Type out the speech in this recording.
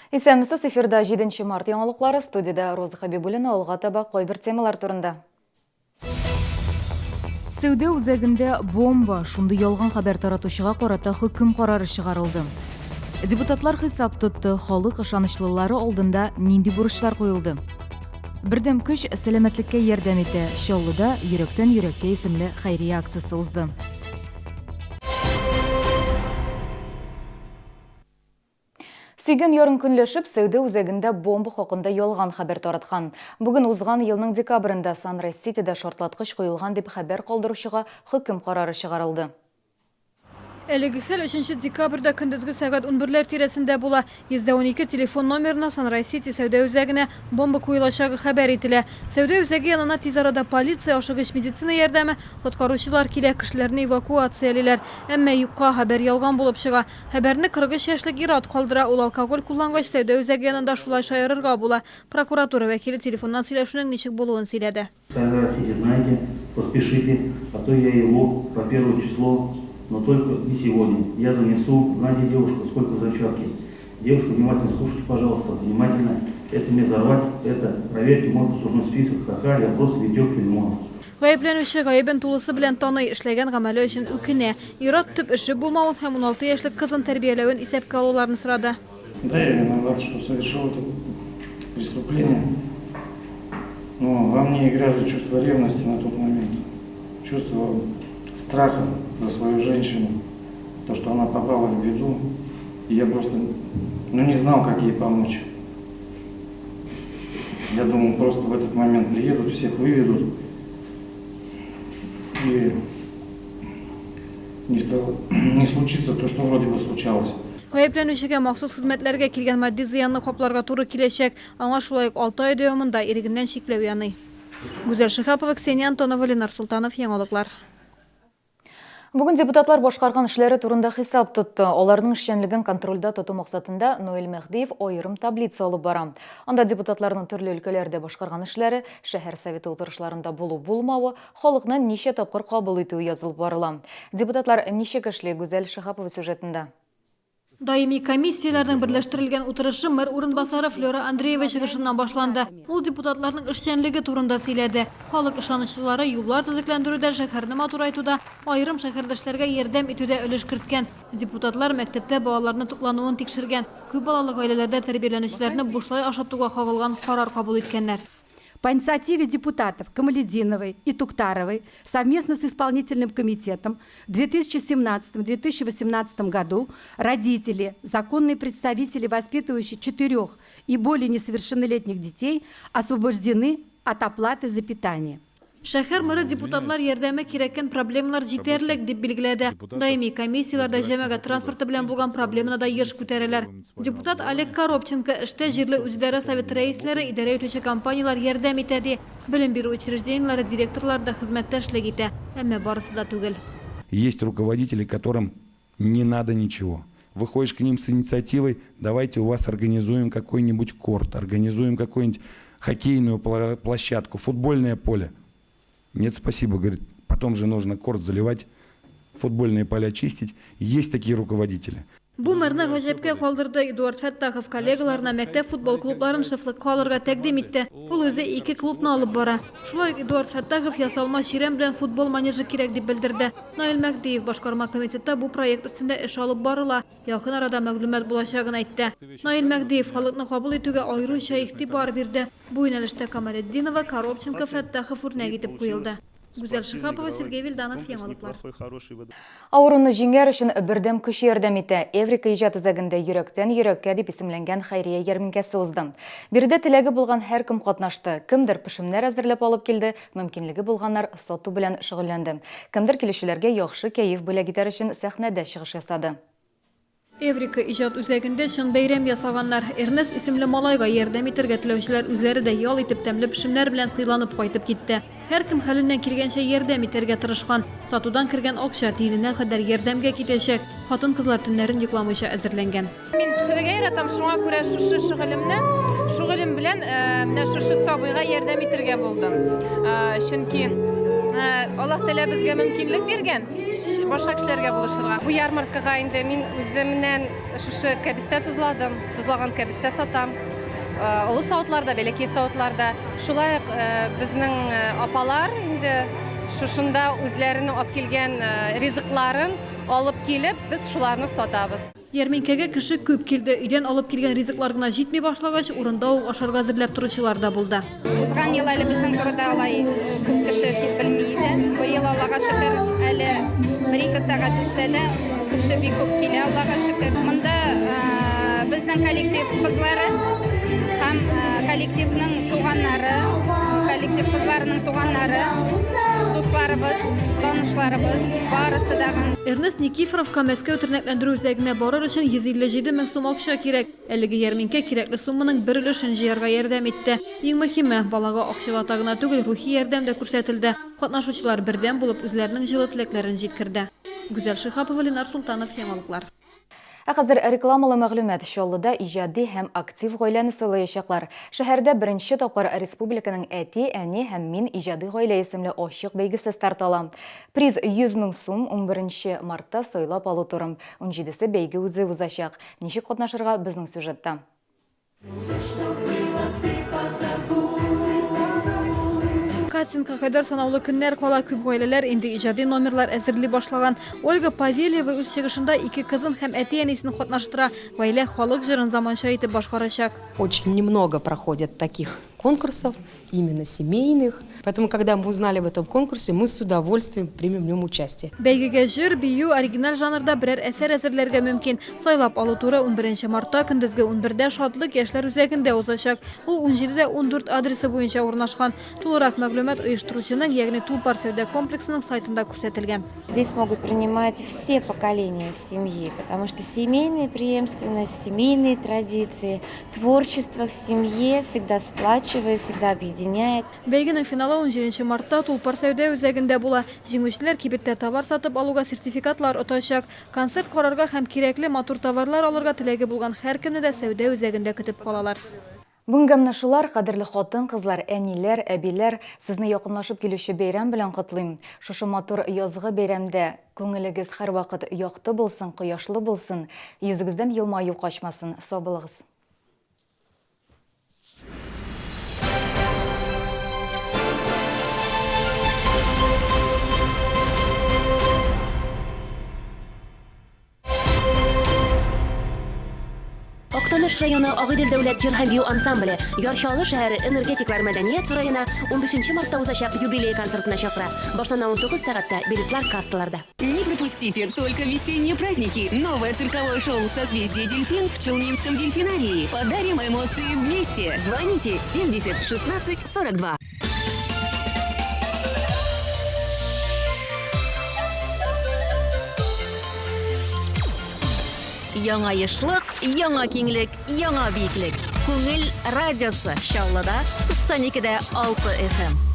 Исәмісіз эфирда 7 март яңалыклары студияда Роза Хабибуллина алга таба койбір темалар турында. Сәүдә үзәгендә бомба, шунда ялган хәбәр таратучыга карата хөкем карары чыгарылды. Депутатлар хисап тотты, халык ышанычлылары алдында нинди бурычлар куелды. Бердәм көч сәламәтлеккә ярдәм итә. Чаллыда йөрәктән йөрәккә исемле хәйрия акциясе узды. Сөйген ярын көнләшеп, Сәүдә үзәгендә бомба хакында ялган хәбәр тараткан. Бүген узган елның декабрендә Сан-Райс-Ситида шартлаткыч куелган дип хәбәр калдыручыга хөкем карары чыгарылды. Әлеге хәл 3 декабрьдә көндезге сәгать 11 тирәсендә була. 112 телефон номерына Сан-Райс-Сити Сәүдә үзәгенә бомба куелачагы хәбәр ителә. Сәүдә үзәге янына тиз арада полиция, ашыгыч медицина ярдәме, коткаручылар килә, кешеләрне эвакуациялиләр. Әмма юкка хәбәр ялган булып чыга. Хәбәрне 43 яшьлек ир-ат калдыра. Ул алкоголь куллангач Сәүдә үзәге янында шулай шаярырга була. Прокуратура вәкиле телефоннан сөйләшүнең ничек булуын сөйләде. Сан-Райс-Сити, знаете, поспешите, а то я его по первое число, но только не сегодня. Я занесу, знаете, девушку, сколько зачатки. Девушка, внимательно слушайте, пожалуйста, внимательно. Это мне взорвать, это проверьте мой послужной список, какая я просто видеофильмон. Гаепләнүче гаебен тулысы белән таный, эшләгән гамәле өчен үкенә. Ир-ат төп эше булмавын һәм 16 яшьлек кызын тәрбияләвен исәпкә алуларны сорады. Да, я виноват, что совершил это преступление. Но во мне играли чувство ревности на тот момент. Чувство страха за свою женщину. То, что она попала в беду. И я просто не знал, как ей помочь. Я думал, просто в этот момент приедут, всех выведут. И не случится то, что вроде бы случалось. Гаепләнүчегә махсус хезмәтләргә килгән матди зыянны капларга туры киләчәк. Аңа шулай ук 6 ай дәвамында ирегеннән шикләү яный. Гүзәл Шихапова, Ксения Антонова, Ленар Султанов, яңалыклар. Бүген депутатлар башкарган эшләре турында хисап тотты. Аларның эшчәнлеген контрольдә тоту максатында Ноэль Мәхдиев аерым таблица алып бара. Анда депутатларның төрле өлкәләрдә башкарган эшләре, шәһәр советы утырышларында булу-булмавы, халыкны ничә тапкыр кабул итүе язылып барыла. Депутатлар ничек эшли? Гүзәл Шихапова сюжетында. Даими комиссияләрнең берләштерелгән утырышы мэр урынбасары Флора Андреева чыгышыннан башланды. Ул депутатларның эшчәнлеге турында сөйләде. Халык ышанычлылары юллар төзекләндерүдә, шәһәрне матурайтуда, аерым шәһәрдәшләргә ярдәм итүдә өлеш керткән. Депутатлар мәктәптә балаларны туклануын тикшергән. Күп балалы гаиләләрдә тәрбияләнүчеләрне бушлай ашатуга кагылган карар кабул иткәннәр. По инициативе депутатов Камалетдиновой и Туктаровой совместно с исполнительным комитетом в 2017-2018 году родители, законные представители, воспитывающие 4 и более несовершеннолетних детей, освобождены от оплаты за питание. Шәһәр мэры депутатлар ярдәме кирәккән проблемалар җитәрлек дип билгеләде. Даими комиссияләрдә җәмәгать транспорты белән булган проблеманы да еш күтәрәләр. Депутат Олег Коробченко эштә җирле үзидарә совет рәисләре, идарә итүче компаниялар ярдәм итә ди. Белем бирү учреждениеләре директорлары да хезмәттәшлек итә, әмма барысы да түгел. Есть руководители, которым не надо ничего. Выходишь к ним с инициативой, давайте у вас организуем какой-нибудь корт, организуем какую-нибудь хоккейную площадку, футбольное поле. Нет, спасибо, говорит, потом же нужно корт заливать, футбольные поля чистить. Есть такие руководители. Бу мэрны гаҗәпкә калдырды. Эдуард Фәттахов коллегаларына мәктәп футбол клубларын шифлыкка алырга тәкъдим итте. Ул үзе 2 клубны алып бара. Шулай Эдуард Фәттахов ясалма чирәм белән футбол манежы кирәк дип белдерде. Ноэль Мәхдиев башкарма комитетта бу проект өстендә эш алып барыла. Якын арада мәгълүмат булачагын әйтте. Ноэль Мәхдиев халыкны кабул итүгә аеруча игътибар бирде. Бу юнәлештә Камалетдинова, Коробченко, Фәттахов үрнәк итеп куелды. Гүзәл Шихапова, Сергей Вильданов, яңалыклар. Авыруны җиңәр өчен бердәм көч ярдәм итә. Эврика иҗат үзәгендә йөрәктән йөрәккә дип исемләнгән хәйрия ярминкәсе узды. Биредә теләге булган һәркем катнашты. Кемдер пешемнәр әзерләп алып килде, мөмкинлеге булганнар сату белән шөгыльләнде. Кемдер килүчеләргә яхшы кәеф бүләк итәр өчен сәхнәдә чыгыш ясады. Эврика иҗат үзәгендә шын бәйрәм ясаганнар. Эрнест исемле малайга ярдәм итәргә теләүчеләр үзләре дә ял итеп тәмле пешемнәр белән сыйланып кайтып китте. Һәркем хәленнән килгәнчә ярдәм итәргә тырышкан. Сатудан кергән акча тиленә кадәр ярдәмгә китәчәк. Хатын-кызлар төннәрен йокламыйча әзерләнгән. Мин пешерергә яратам, шуңа күрә шугылем белән менә шушы сабыйга ярдәм итәргә булдым. Чөнки Аллах Тәала безгә мөмкинлек биргән, башка кешеләргә булышырга. Bu ярмаркага инде мин үземнән шушы кәбестә тузладым. Тузлаган кәбестә сатам. Олы савытларда, бәләкәй савытларда. Шулай ук безнең апалар инде шушында үзләренең алып килгән ризыкларын алып килеп, без шуларны сатабыз. Ярминкәгә кеше күп килде. Өйдән алып килгән ризыклар гына җитми башлагач, урында ук ашарга әзерләп торучылар да булды. Узган ел әле безнең турыда алай күп кеше белми иде. Быел Аллага шөкер, әле 1-2 сәгать үтсә дә кеше бик күп килә, Аллага шөкер. Монда безнең коллектив кызлары һәм коллективның туганнары, коллектив кызларының туганнары, дусларыбыз, танышларыбыз барысы дагы. Эрнест Никифоровка Мәскәү тернәкләндерү үзәгенә барыр өчен 157 мең сум акча кирәк. Әлеге ярминкә кирәкле сумманың 1/3-ен җыярга ярдәм итте. Иң мөһиме, балага акчалата гына түгел, рухи ярдәм дә күрсәтелде. Катнашучылар бердәм булып үзләренең җылы теләкләрен җиткерде. Гүзәл Шихапова, Ленар Султанов, Яңалыклар. Ә хәзер рекламалы мәгълүмат Чаллыда иҗади һәм актив гаиләне сыйлаячаклар. Шәһәрдә беренче тапкыр республиканың әти, әни һәм мин иҗади гаилә исемле ачык бәйгесе старт ала. Приз 100 мең сум 11 мартта сайлап алу турым. 17-се бәйге үзе узачак. Ничек катнашырга безнең сюжетта. Кастингка кадәр санаулы көннәр кала, күп гаиләләр инде иҗади номерлар әзерли башлаган. Ольга Павельева үз чыгышында 2 кызын һәм әти-әнисен катнаштыра. Гаилә халык җырын заманча итеп башкарачак. Очень немного проходят таких конкурсов, именно семейных. Поэтому, когда мы узнали об этом конкурсе, мы с удовольствием примем в нем участие. Бәйгегә җыр, бию, оригиналь жанрда берәр әсәр әзерләргә мөмкин. Сайлап алу туры 11 мартта көндезге 11дә Шатлык яшьләр үзәгендә узачак. Ул 17дә 14 адресы буенча урнашкан. Тулырак мәгълүмат оештыручының, ягъни Тулпар сәүдә комплексының сайтында күрсәтелгән. Здесь могут принимать все поколения семьи, потому что семейная преемственность, семейные традиции, творчество в семье всегда сплачивает, всегда объединяет. Бәйгенең финалы 17 мартта Тулпар сәүдә үзәгендә була. Җиңүчеләр кибеттә товар сатып алуга сертификатлар отачак. Концерт карарга һәм кирәкле матур товарлар алырга теләге булган һәркемне дә сәүдә үзәгендә көтеп калалар. Бүгенге менә шулар, кадерле хатын-кызлар, әниләр, әбиләр, сезне якынлашып килүче бәйрәм белән котлыйм. Шушы матур язгы бәйрәмдә күңелегез һәрвакыт якты булсын, кояшлы булсын, йөзегездән елмаю качмасын. Сабылыгыз. Актаныш районы Агыйдел дәүләт җыр һәм бию ансамбле Ярчалы шәһәре энергетиклар мәдәният сараена 15 мартта узачак юбилей концертына чакыра. Башлана 19 сәгатьтә билетлар кассаларда. Не пропустите только весенние праздники. Новое цирковое шоу «Созвездие Дельфин» в Челнинском дельфинарии. Подарим эмоции вместе. Звоните 70 16 42. Яңа ешлык, яңа киңлек, яңа биеклек. Күңел радиосы Чаллыда 92.6 FM.